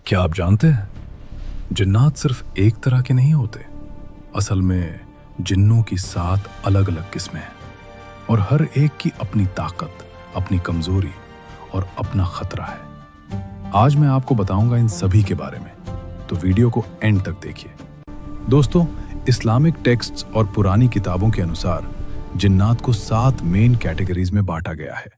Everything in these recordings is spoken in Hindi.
क्या आप जानते हैं, जिन्नात सिर्फ एक तरह के नहीं होते। असल में जिन्नों की 7 अलग अलग किस्में हैं और हर एक की अपनी ताकत, अपनी कमजोरी और अपना खतरा है। आज मैं आपको बताऊंगा इन सभी के बारे में, तो वीडियो को एंड तक देखिए। दोस्तों, इस्लामिक टेक्स्ट्स और पुरानी किताबों के अनुसार जिन्नात को 7 मेन कैटेगरीज में बांटा गया है।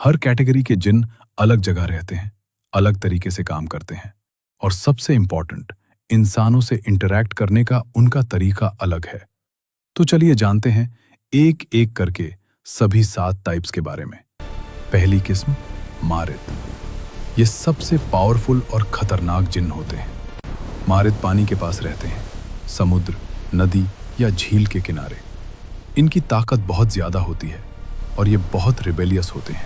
हर कैटेगरी के जिन्न अलग जगह रहते हैं, अलग तरीके से काम करते हैं और सबसे इंपॉर्टेंट, इंसानों से इंटरैक्ट करने का उनका तरीका अलग है। तो चलिए जानते हैं एक एक करके सभी 7 टाइप्स के बारे में। पहली किस्म, मारिद। ये सबसे पावरफुल और खतरनाक जिन्न होते हैं। मारिद पानी के पास रहते हैं, समुद्र, नदी या झील के किनारे। इनकी ताकत बहुत ज्यादा होती है और ये बहुत रिबेलियस होते हैं।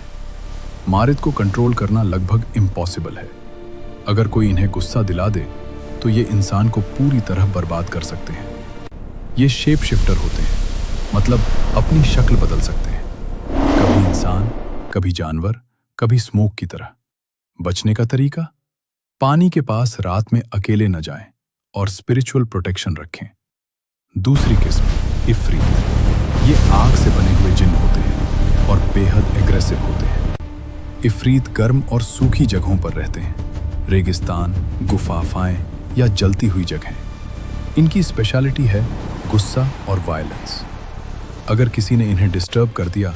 मारिद को कंट्रोल करना लगभग इम्पॉसिबल है। अगर कोई इन्हें गुस्सा दिला दे तो ये इंसान को पूरी तरह बर्बाद कर सकते हैं। ये शेप शिफ्टर होते हैं, मतलब अपनी शक्ल बदल सकते हैं, कभी इंसान, कभी जानवर, कभी स्मोक की तरह। बचने का तरीका, पानी के पास रात में अकेले न जाएं और स्पिरिचुअल प्रोटेक्शन रखें। दूसरी किस्म, इफरीत। ये आग से बने हुए जिन्न होते हैं और बेहद एग्रेसिव होते हैं। इफरीत गर्म और सूखी जगहों पर रहते हैं, रेगिस्तान, गुफाएं या जलती हुई जगहें। इनकी स्पेशलिटी है गुस्सा और वायलेंस। अगर किसी ने इन्हें डिस्टर्ब कर दिया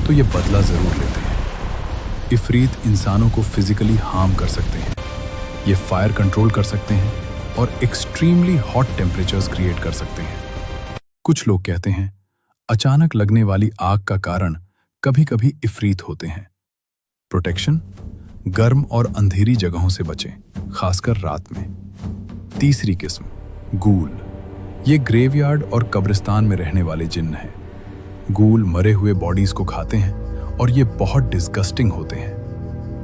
तो ये बदला जरूर लेते हैं। इफरीत इंसानों को फिजिकली हार्म कर सकते हैं। ये फायर कंट्रोल कर सकते हैं और एक्सट्रीमली हॉट टेम्परेचर्स क्रिएट कर सकते हैं। कुछ लोग कहते हैं अचानक लगने वाली आग का कारण कभी-कभी इफरीत होते हैं। प्रोटेक्शन, गर्म और अंधेरी जगहों से बचें, खासकर रात में। तीसरी किस्म, गूल। ये ग्रेवयार्ड और कब्रिस्तान में रहने वाले जिन्न हैं। गूल मरे हुए बॉडीज को खाते हैं और ये बहुत डिस्गस्टिंग होते हैं।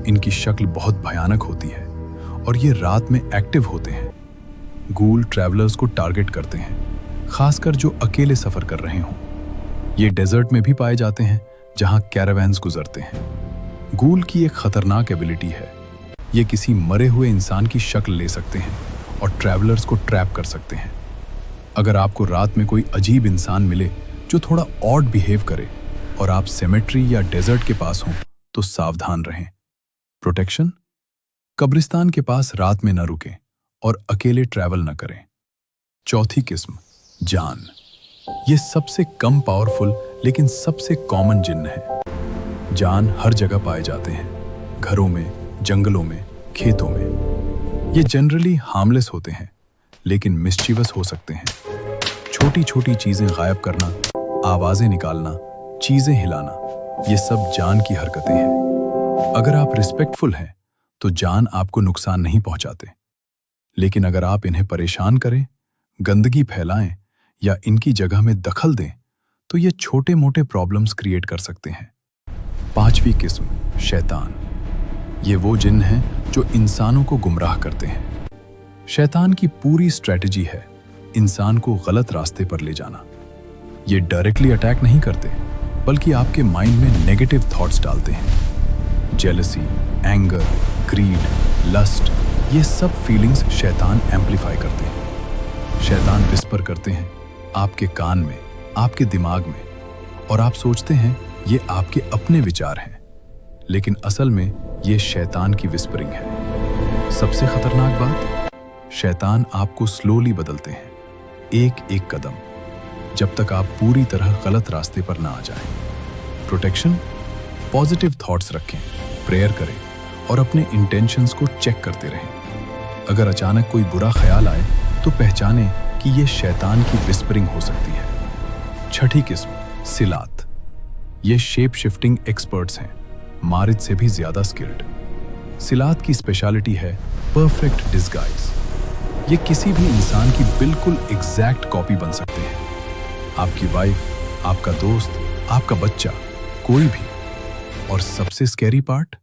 इनकी शक्ल बहुत भयानक होती है और ये रात में एक्टिव होते हैं। गूल ट्रैवलर्स को टारगेट करते हैं, खासकर जो अकेले सफर कर रहे हों। ये डेजर्ट में भी पाए जाते हैं जहां कैरावैन्स गुजरते हैं। गूल की एक खतरनाक एबिलिटी है, ये किसी मरे हुए इंसान की शक्ल ले सकते हैं और ट्रैवलर्स को ट्रैप कर सकते हैं। अगर आपको रात में कोई अजीब इंसान मिले जो थोड़ा ऑड बिहेव करे और आप सेमेट्री या डेजर्ट के पास हों तो सावधान रहें। प्रोटेक्शन, कब्रिस्तान के पास रात में न रुकें और अकेले ट्रैवल न करें। चौथी किस्म, जान। ये सबसे कम पावरफुल लेकिन सबसे कॉमन जिन्न है। जान हर जगह पाए जाते हैं, घरों में, जंगलों में, खेतों में। ये जनरली हार्मलेस होते हैं लेकिन मिस्चीवस हो सकते हैं। छोटी छोटी चीजें गायब करना, आवाजें निकालना, चीजें हिलाना, ये सब जान की हरकतें हैं। अगर आप रिस्पेक्टफुल हैं तो जान आपको नुकसान नहीं पहुंचाते, लेकिन अगर आप इन्हें परेशान करें, गंदगी फैलाएं या इनकी जगह में दखल दें तो ये छोटे मोटे प्रॉब्लम्स क्रिएट कर सकते हैं। पांचवी किस्म, शैतान। ये वो जिन्न हैं जो इंसानों को गुमराह करते हैं। शैतान की पूरी स्ट्रेटजी है इंसान को गलत रास्ते पर ले जाना। ये डायरेक्टली अटैक नहीं करते, बल्कि आपके माइंड में नेगेटिव थॉट्स डालते हैं। जेलसी, एंगर, ग्रीड, लस्ट, ये सब फीलिंग्स शैतान एम्पलीफाई करते हैं। शैतान विस्पर करते हैं आपके कान में, आपके दिमाग में, और आप सोचते हैं ये आपके अपने विचार हैं, लेकिन असल में ये शैतान की विस्परिंग है। सबसे खतरनाक बात, शैतान आपको स्लोली बदलते हैं, एक एक कदम, जब तक आप पूरी तरह गलत रास्ते पर ना आ जाएं। प्रोटेक्शन, पॉजिटिव थॉट्स रखें, प्रेयर करें और अपने इंटेंशंस को चेक करते रहें। अगर अचानक कोई बुरा ख्याल आए तो पहचानें कि ये शैतान की विस्परिंग हो सकती है। छठी किस्म, सिलात। ये शेप शिफ्टिंग एक्सपर्ट्स हैं, मारिद से भी ज्यादा स्किल्ड। सिलात की स्पेशलिटी है परफेक्ट डिस्गाइज। ये किसी भी इंसान की बिल्कुल एग्जैक्ट कॉपी बन सकते हैं। आपकी वाइफ, आपका दोस्त, आपका बच्चा, कोई भी। और सबसे स्कैरी पार्ट,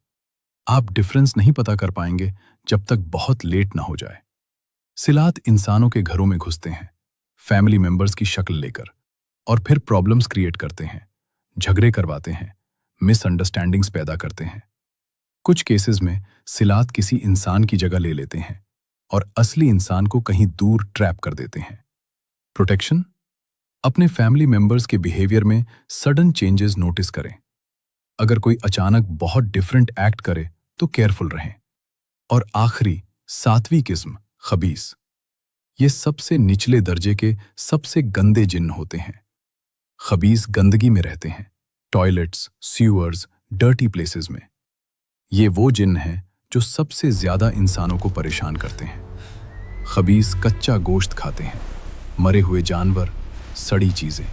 आप डिफरेंस नहीं पता कर पाएंगे जब तक बहुत लेट ना हो जाए। सिलात इंसानों के घरों में घुसते हैं, फैमिली मेंबर्स की शक्ल लेकर, और फिर प्रॉब्लम्स क्रिएट करते हैं, झगड़े करवाते हैं, मिसअंडरस्टैंडिंग्स पैदा करते हैं। कुछ केसेस में सिलात किसी इंसान की जगह ले लेते हैं और असली इंसान को कहीं दूर ट्रैप कर देते हैं। प्रोटेक्शन, अपने फैमिली मेंबर्स के बिहेवियर में सडन चेंजेस नोटिस करें। अगर कोई अचानक बहुत डिफरेंट एक्ट करे तो केयरफुल रहें। और आखिरी, सातवीं किस्म, खबीस। ये सबसे निचले दर्जे के सबसे गंदे जिन्न होते हैं। खबीस गंदगी में रहते हैं, टॉयलेट्स, सीवर्स, डर्टी प्लेसेस में। ये वो जिन्न हैं जो सबसे ज्यादा इंसानों को परेशान करते हैं। खबीस कच्चा गोश्त खाते हैं, मरे हुए जानवर, सड़ी चीजें।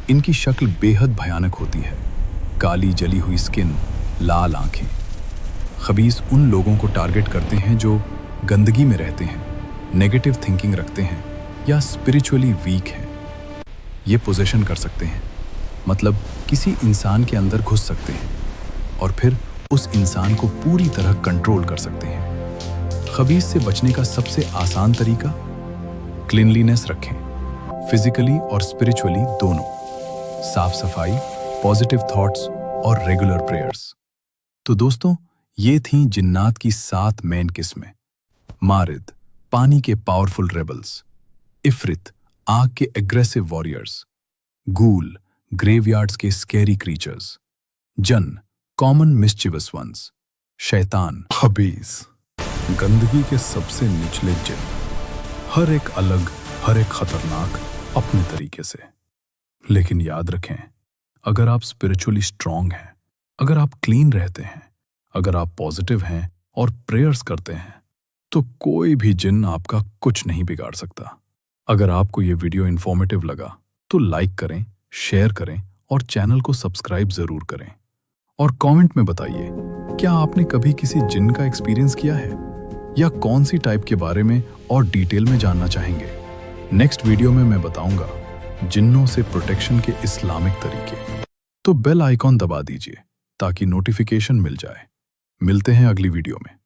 इनकी शक्ल बेहद भयानक होती है, काली जली हुई स्किन, लाल आंखें। खबीस उन लोगों को टारगेट करते हैं जो गंदगी में रहते हैं, नेगेटिव थिंकिंग रखते हैं या स्पिरिचुअली वीक हैं। ये पोजेशन कर सकते हैं, मतलब किसी इंसान के अंदर घुस सकते हैं और फिर उस इंसान को पूरी तरह कंट्रोल कर सकते हैं। खबीस से बचने का सबसे आसान तरीका, क्लीनलीनेस रखें, फिजिकली और स्पिरिचुअली दोनों। साफ सफाई, पॉजिटिव थॉट्स और रेगुलर प्रेयर्स। तो दोस्तों, ये थीं जिन्नात की 7 मेन किस्में। मारिद, पानी के पावरफुल रेबल्स। इफ्रित, आग के एग्रेसिव वॉरियर्स। गूल, ग्रेवयार्ड्स के स्कैरी क्रीचर्स। जन, कॉमन मिस्चिवस वंस। शैतान, खबीस, गंदगी के सबसे निचले जिन। हर एक अलग, हर एक खतरनाक अपने तरीके से। लेकिन याद रखें, अगर आप स्पिरिचुअली स्ट्रांग हैं, अगर आप क्लीन रहते हैं, अगर आप पॉजिटिव हैं और प्रेयर्स करते हैं, तो कोई भी जिन्न आपका कुछ नहीं बिगाड़ सकता। अगर आपको ये वीडियो इन्फॉर्मेटिव लगा तो लाइक करें, शेयर करें और चैनल को सब्सक्राइब जरूर करें। और कमेंट में बताइए, क्या आपने कभी किसी जिन्न का एक्सपीरियंस किया है या कौन सी टाइप के बारे में और डिटेल में जानना चाहेंगे। नेक्स्ट वीडियो में मैं बताऊंगा जिन्नों से प्रोटेक्शन के इस्लामिक तरीके। तो बेल आइकॉन दबा दीजिए ताकि नोटिफिकेशन मिल जाए। मिलते हैं अगली वीडियो में।